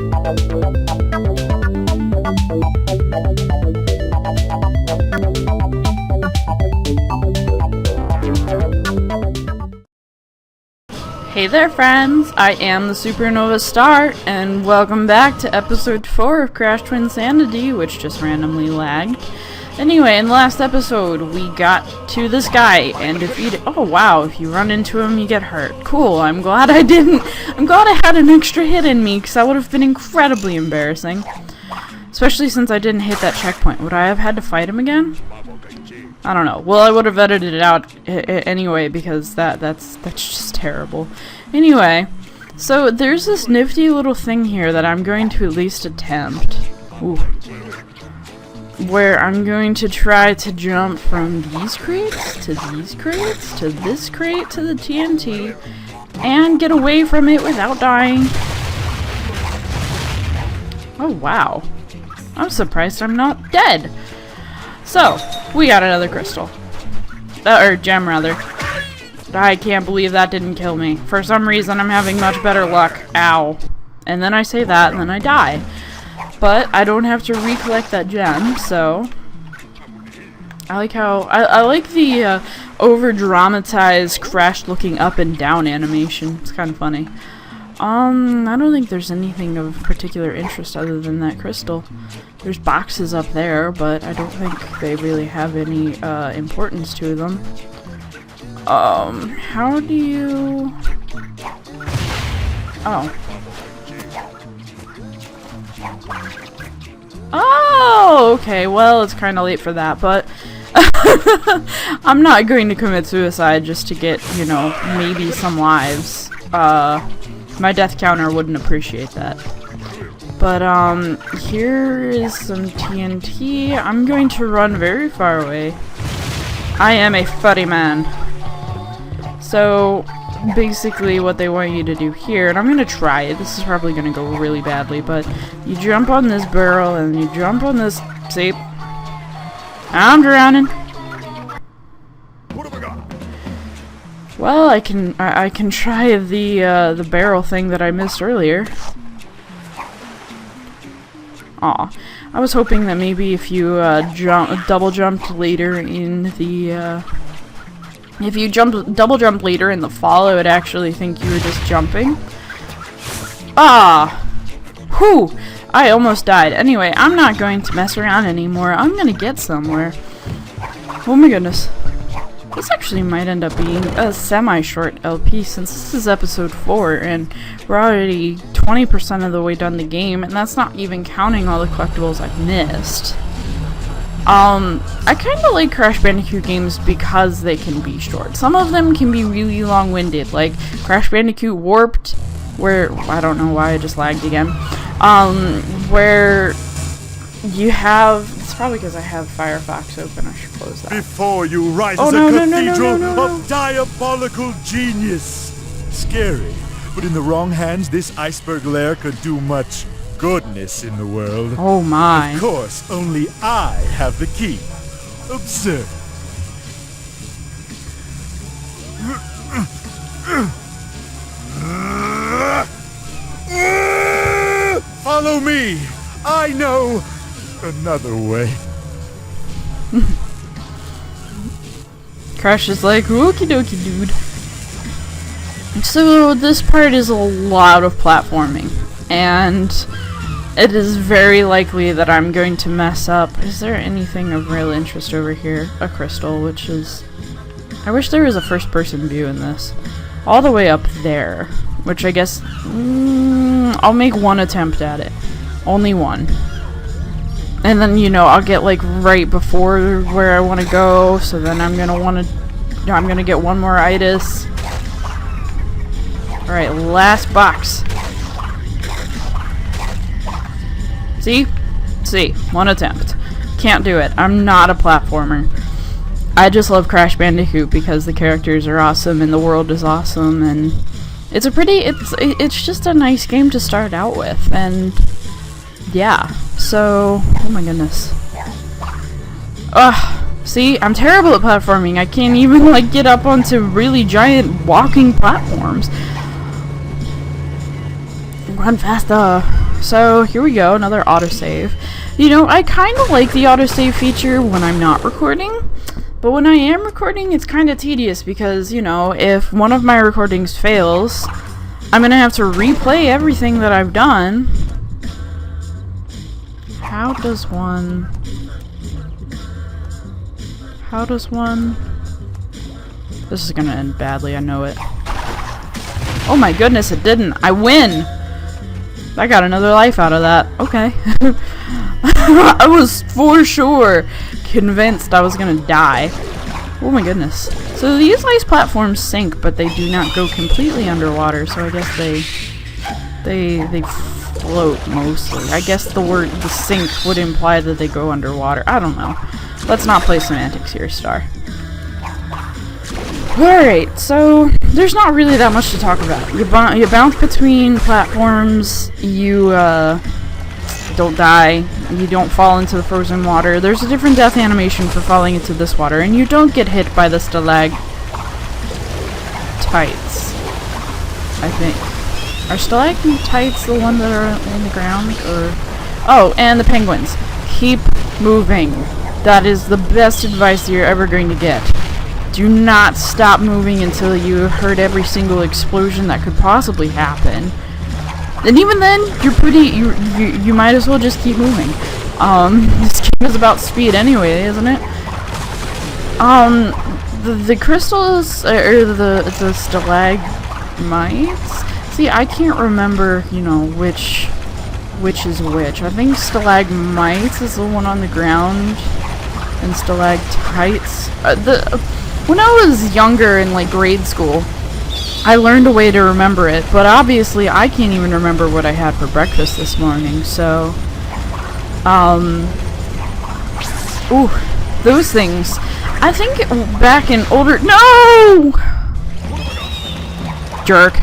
Hey there friends, I am the CaptainMarkka, and welcome back to episode 4 of Crash Twinsanity, which just randomly lagged. Anyway, in the last episode, we got to this guy and defeated— oh wow, if you run into him, you get hurt. Cool, I'm glad I didn't— I'm glad I had an extra hit in me, because that would have been incredibly embarrassing. Especially since I didn't hit that checkpoint. Would I have had to fight him again? I don't know. Well, I would have edited it out anyway, because that's just terrible. Anyway, so there's this nifty little thing here that I'm going to at least attempt. Ooh. Where I'm going to try to jump from these crates to these crates to this crate to the TNT and get away from it without dying. Oh wow. I'm surprised I'm not dead. So, we got another crystal. Or gem, rather. I can't believe that didn't kill me. For some reason, I'm having much better luck. Ow. And then I say that, and then I die. But I don't have to recollect that gem, so... I like how... I like the over-dramatized Crash looking up and down animation. It's kind of funny. I don't think there's anything of particular interest other than that crystal. There's boxes up there, but I don't think they really have any importance to them. How do you... oh. Oh, okay, well, it's kind of late for that, but I'm not going to commit suicide just to get, you know, maybe some lives. My death counter wouldn't appreciate that. But, here is some TNT. I'm going to run very far away. I am a furry man. So, basically what they want you to do here, and I'm going to try it. This is probably going to go really badly, but you jump on this barrel and you jump on this... see? I'm drowning. Well, I can try the barrel thing that I missed earlier. Aw, I was hoping that maybe if you double jumped later in the if you double jump later in the fall, I would actually think you were just jumping. Ah, whew! I almost died. Anyway, I'm not going to mess around anymore. I'm gonna get somewhere. Oh my goodness. This actually might end up being a semi-short LP since this is episode 4 and we're already 20% of the way done the game, and that's not even counting all the collectibles I've missed. I kind of like Crash Bandicoot games because they can be short. Some of them can be really long-winded, like Crash Bandicoot Warped, where, I don't know why I just lagged again, where you have... it's probably because I have Firefox open. I should close that. Before you rise as a cathedral of diabolical genius. Scary, but in the wrong hands, this iceberg lair could do much goodness in the world. Oh my. Of course, only I have the key. Absurd. Follow me. I know another way. Crash is like, okie dokie, dude. So this part is a lot of platforming, and it is very likely that I'm going to mess up. Is there anything of real interest over here? A crystal, which is... I wish there was a first-person view in this. All the way up there, which I guess... I'll make one attempt at it. Only one. And then, you know, I'll get, like, right before where I want to go, so then I'm gonna get one more itis. Alright, last box. See? See. One attempt. Can't do it. I'm not a platformer. I just love Crash Bandicoot because the characters are awesome and the world is awesome, and it's a pretty... it's just a nice game to start out with, and... yeah. So... oh my goodness. Ugh. See? I'm terrible at platforming. I can't even, like, get up onto really giant walking platforms. Run faster. so here we go, another autosave. You know, I kind of like the autosave feature when I'm not recording, but when I am recording, it's kind of tedious because, you know, if one of my recordings fails, I'm gonna have to replay everything that I've done. How does one... This is gonna end badly, I know it. Oh my goodness, it didn't! I win! I got another life out of that. Okay. I was for sure convinced I was gonna die. Oh my goodness. So these ice platforms sink, but they do not go completely underwater, so I guess they float mostly. I guess the sink would imply that they go underwater. I don't know. Let's not play semantics here, Star. Alright, so there's not really that much to talk about. You bounce between platforms, you don't die, you don't fall into the frozen water. There's a different death animation for falling into this water, and you don't get hit by the stalactites, I think. Are stalactites the ones that are in the ground? Or oh, and the penguins. Keep moving. That is the best advice you're ever going to get. Do not stop moving until you heard every single explosion that could possibly happen. And even then, you might as well just keep moving. This game is about speed anyway, isn't it? The crystals, or the stalagmites? See, I can't remember, you know, which is which. I think stalagmites is the one on the ground, and stalactites. When I was younger in, like, grade school, I learned a way to remember it, but obviously I can't even remember what I had for breakfast this morning, so... Ooh, those things. I think back in older... No! Jerk.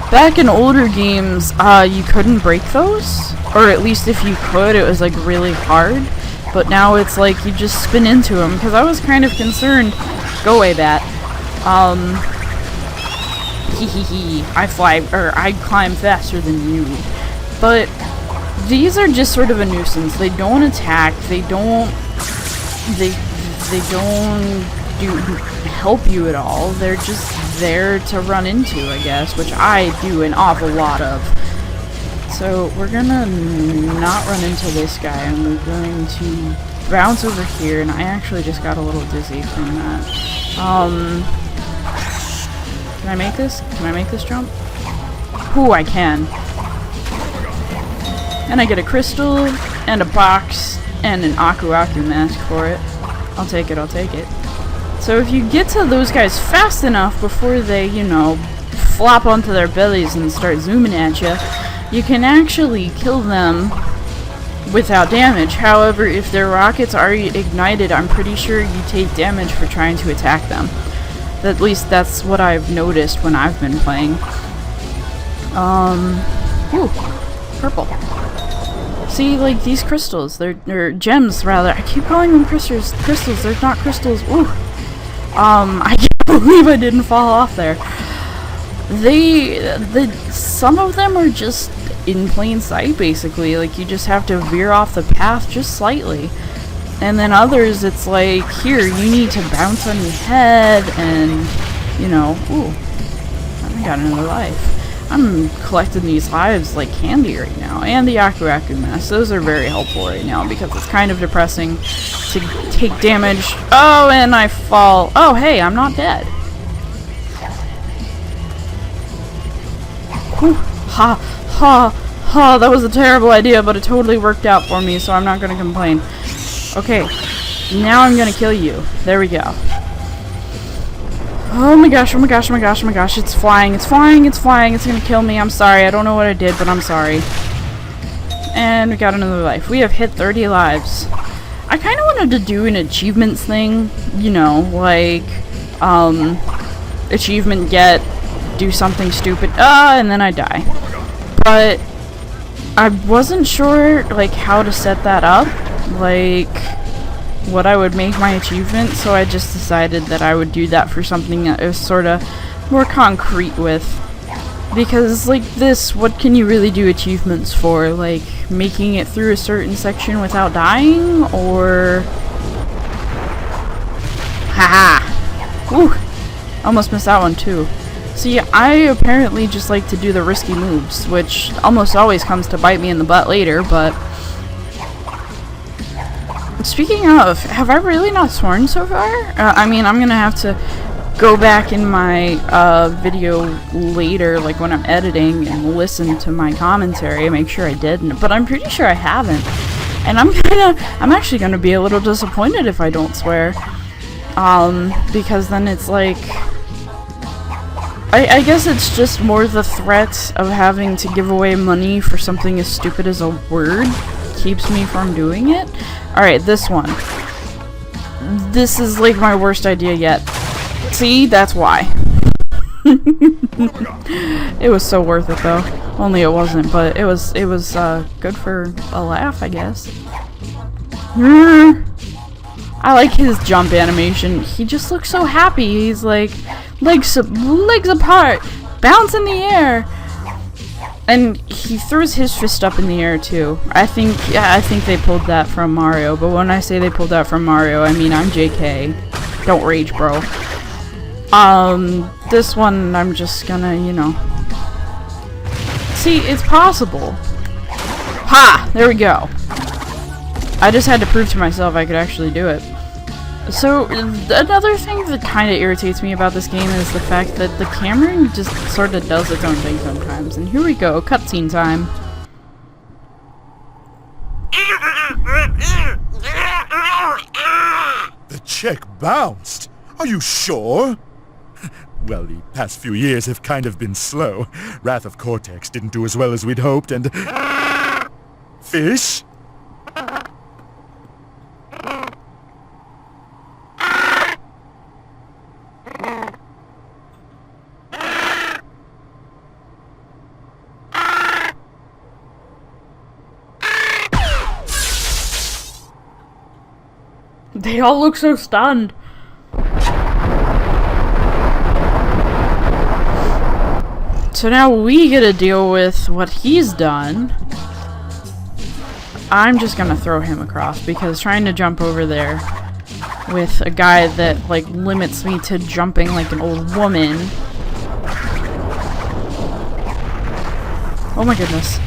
Back in older games, you couldn't break those? Or at least if you could, it was, like, really hard. But now it's like you just spin into them, because I was kind of concerned... Go away, bat. I climb faster than you. But these are just sort of a nuisance. They don't attack. They don't help you at all. They're just there to run into, I guess, which I do an awful lot of. So we're gonna not run into this guy, and we're going to bounce over here, and I actually just got a little dizzy from that. Can I make this? Can I make this jump? Ooh, I can. And I get a crystal, and a box, and an Aku Aku mask for it. I'll take it, I'll take it. So if you get to those guys fast enough before they, you know, flop onto their bellies and start zooming at you, you can actually kill them without damage. However, if their rockets are ignited, I'm pretty sure you take damage for trying to attack them. At least that's what I've noticed when I've been playing. Ooh, purple. See, like, these crystals, they're gems, rather. I keep calling them crystals. They're not crystals. Ooh. I can't believe I didn't fall off there. Some of them are just in plain sight, basically. Like, you just have to veer off the path just slightly. And then others, it's like, here, you need to bounce on your head, and, you know, ooh, I got another life. I'm collecting these lives like candy right now. And the Aku Aku mask. Those are very helpful right now, because it's kind of depressing to take damage. Oh, and I fall. Oh, hey, I'm not dead. Whew. Ha, ha, ha, that was a terrible idea, but it totally worked out for me, so I'm not gonna complain. Okay, now I'm gonna kill you. There we go. Oh my gosh, oh my gosh, oh my gosh, oh my gosh, it's flying, it's flying, it's flying, it's gonna kill me. I'm sorry, I don't know what I did, but I'm sorry. And we got another life. We have hit 30 lives. I kind of wanted to do an achievements thing, you know, like, achievement get, do something stupid, and then I die. But I wasn't sure, like, how to set that up, like, what I would make my achievement, so I just decided that I would do that for something that was sort of more concrete with. Because, like this, what can you really do achievements for? Like, making it through a certain section without dying? Or... Haha! Woo! Almost missed that one, too. See, I apparently just like to do the risky moves, which almost always comes to bite me in the butt later, but... Speaking of, have I really not sworn so far? I mean, I'm gonna have to go back in my video later, like when I'm editing, and listen to my commentary and make sure I didn't, but I'm pretty sure I haven't. And I'm actually gonna be a little disappointed if I don't swear. Because then it's like... I guess it's just more the threat of having to give away money for something as stupid as a word keeps me from doing it. Alright, this one. This is like my worst idea yet. See? That's why. It was so worth it though. Only it wasn't, but it was good for a laugh, I guess. I like his jump animation. He just looks so happy. He's like legs apart, bounce in the air. And he throws his fist up in the air too. I think they pulled that from Mario, but when I say they pulled that from Mario, I mean I'm JK. Don't rage, bro. This one I'm just gonna, you know. See, it's possible. Ha! There we go. I just had to prove to myself I could actually do it. So, another thing that kind of irritates me about this game is the fact that the camera just sort of does its own thing sometimes. And here we go, cutscene time. The check bounced. Are you sure? Well, the past few years have kind of been slow. Wrath of Cortex didn't do as well as we'd hoped, and... Fish? They all look so stunned. So now we get to deal with what he's done. I'm just gonna throw him across because trying to jump over there with a guy that like limits me to jumping like an old woman. Oh my goodness.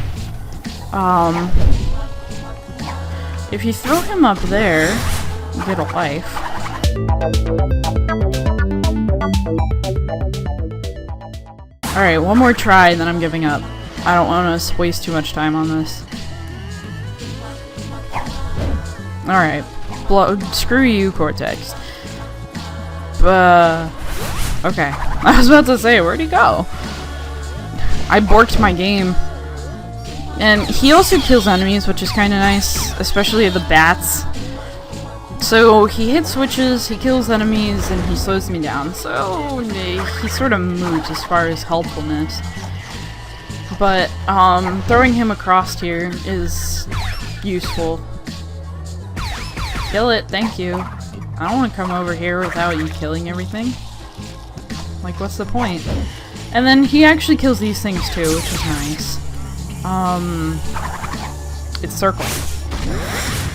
If you throw him up there, you get a life. Alright, one more try and then I'm giving up. I don't want to waste too much time on this. Alright. Screw you, Cortex. Okay. I was about to say, where'd he go? I borked my game. And he also kills enemies, which is kind of nice, especially the bats. So he hits switches, he kills enemies, and he slows me down. So he sort of moves as far as helpfulness. But throwing him across here is useful. Kill it, thank you. I don't want to come over here without you killing everything. Like, what's the point? And then he actually kills these things too, which is nice. It's circle.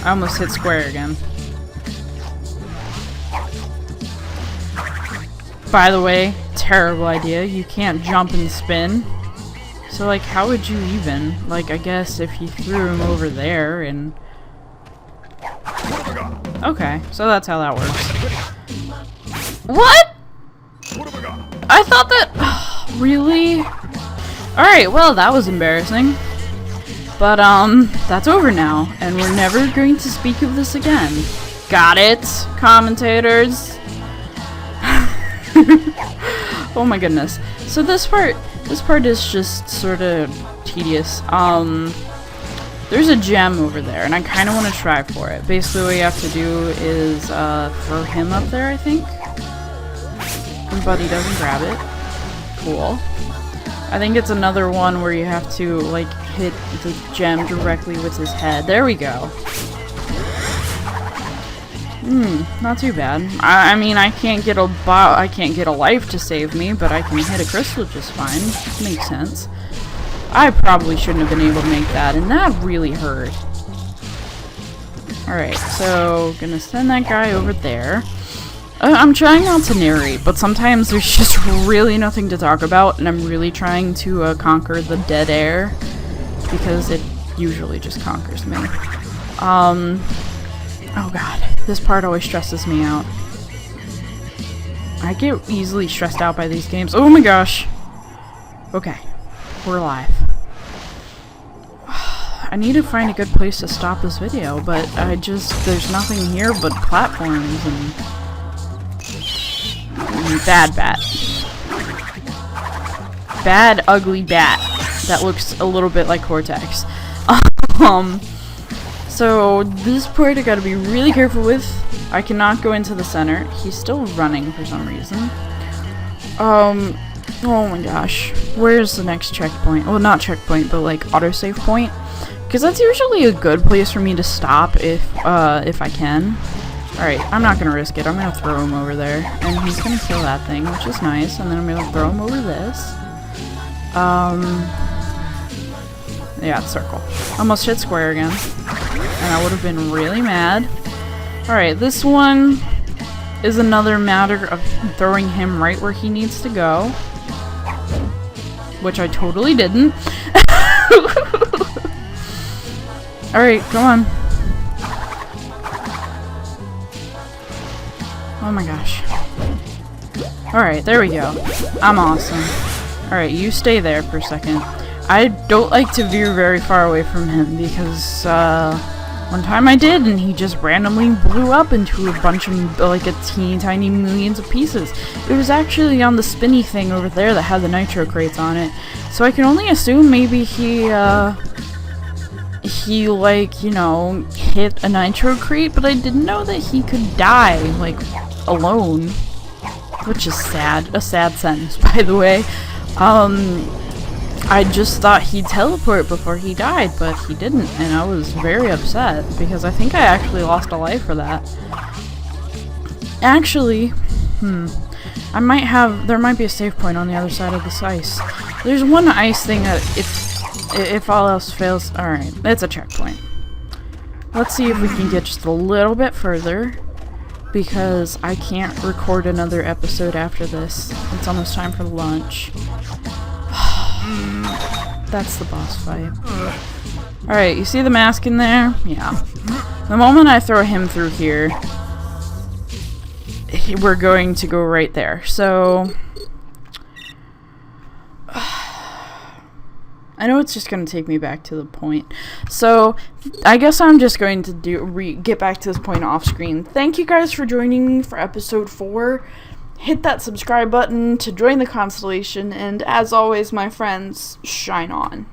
I almost hit square again. By the way, terrible idea. You can't jump and spin. So, like, how would you even? Like, I guess if you threw him over there and... Okay, so that's how that works. What? I thought that... Really? Alright, well, that was embarrassing. But, that's over now, and we're never going to speak of this again. Got it, commentators? Oh my goodness. So this part is just sort of tedious. There's a gem over there, and I kind of want to try for it. Basically, what you have to do is throw him up there, I think. But he doesn't grab it. Cool. I think it's another one where you have to, like, hit the gem directly with his head. There we go. Not too bad. I mean, I can't get a life to save me, but I can hit a crystal just fine. Makes sense. I probably shouldn't have been able to make that, and that really hurt. Alright, so gonna send that guy over there. I'm trying not to narrate, but sometimes there's just really nothing to talk about, and I'm really trying to conquer the dead air, because it usually just conquers me. Oh god, this part always stresses me out. I get easily stressed out by these games. Oh my gosh! Okay, we're alive. I need to find a good place to stop this video, but there's nothing here but platforms and bad bat. Bad, ugly bat that looks a little bit like Cortex. So this part I gotta be really careful with. I cannot go into the center. He's still running for some reason. Oh my gosh. Where's the next checkpoint? Well, not checkpoint, but like autosave point. Because that's usually a good place for me to stop if I can. Alright, I'm not gonna risk it. I'm gonna throw him over there. And he's gonna kill that thing, which is nice. And then I'm gonna throw him over this. Yeah, circle. Almost hit square again. And I would have been really mad. Alright, this one is another matter of throwing him right where he needs to go. Which I totally didn't. Alright, come on. Oh my gosh. Alright, there we go. I'm awesome. Alright, you stay there for a second. I don't like to veer very far away from him because, one time I did, and he just randomly blew up into a bunch of, like, a teeny tiny millions of pieces. It was actually on the spinny thing over there that had the nitro crates on it. So I can only assume maybe he, like, you know, hit a nitro crate, but I didn't know that he could die, like, alone. Which is sad. A sad sentence, by the way. I just thought he'd teleport before he died, but he didn't, and I was very upset, because I think I actually lost a life for that. Actually, there might be a save point on the other side of this ice. There's one ice thing that if all else fails, alright, it's a checkpoint. Let's see if we can get just a little bit further, because I can't record another episode after this. It's almost time for lunch. That's the boss fight. Alright, you see the mask in there? Yeah. The moment I throw him through here, we're going to go right there. So I know it's just going to take me back to the point. So I guess I'm just going to get back to this point off screen. Thank you guys for joining me for episode 4. Hit that subscribe button to join the constellation, and as always, my friends, shine on.